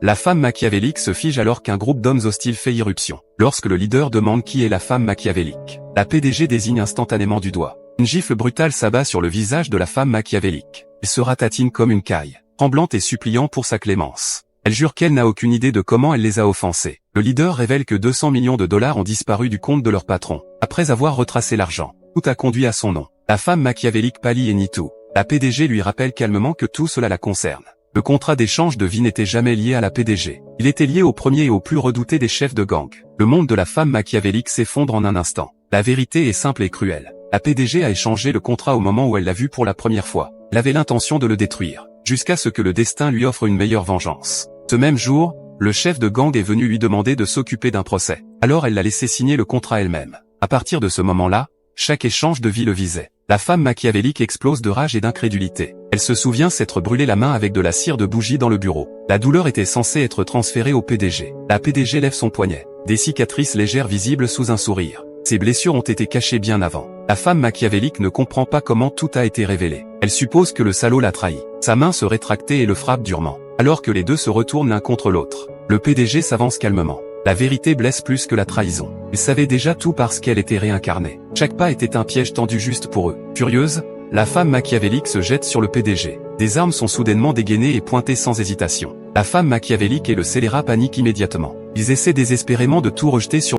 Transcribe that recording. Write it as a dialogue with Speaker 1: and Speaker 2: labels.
Speaker 1: La femme machiavélique se fige alors qu'un groupe d'hommes hostiles fait irruption. Lorsque le leader demande qui est la femme machiavélique, la PDG désigne instantanément du doigt. Une gifle brutale s'abat sur le visage de la femme machiavélique. Elle se ratatine comme une caille, tremblante et suppliant pour sa clémence. Elle jure qu'elle n'a aucune idée de comment elle les a offensés. Le leader révèle que 200 millions de dollars ont disparu du compte de leur patron. Après avoir retracé l'argent, tout a conduit à son nom. La femme machiavélique pâlit et nie tout. La PDG lui rappelle calmement que tout cela la concerne. Le contrat d'échange de vie n'était jamais lié à la PDG. Il était lié au premier et au plus redouté des chefs de gang. Le monde de la femme machiavélique s'effondre en un instant. La vérité est simple et cruelle. La PDG a échangé le contrat au moment où elle l'a vu pour la première fois. Elle avait l'intention de le détruire, jusqu'à ce que le destin lui offre une meilleure vengeance. Ce même jour, le chef de gang est venu lui demander de s'occuper d'un procès. Alors elle l'a laissé signer le contrat elle-même. À partir de ce moment-là, chaque échange de vie le visait. La femme machiavélique explose de rage et d'incrédulité. Elle se souvient s'être brûlé la main avec de la cire de bougie dans le bureau. La douleur était censée être transférée au PDG. La PDG lève son poignet. Des cicatrices légères visibles sous un sourire. Ces blessures ont été cachées bien avant. La femme machiavélique ne comprend pas comment tout a été révélé. Elle suppose que le salaud l'a trahi. Sa main se rétracte et le frappe durement. Alors que les deux se retournent l'un contre l'autre, le PDG s'avance calmement. La vérité blesse plus que la trahison. Ils savaient déjà tout parce qu'elle était réincarnée. Chaque pas était un piège tendu juste pour eux. Furieuse, la femme machiavélique se jette sur le PDG. Des armes sont soudainement dégainées et pointées sans hésitation. La femme machiavélique et le scélérat paniquent immédiatement. Ils essaient désespérément de tout rejeter sur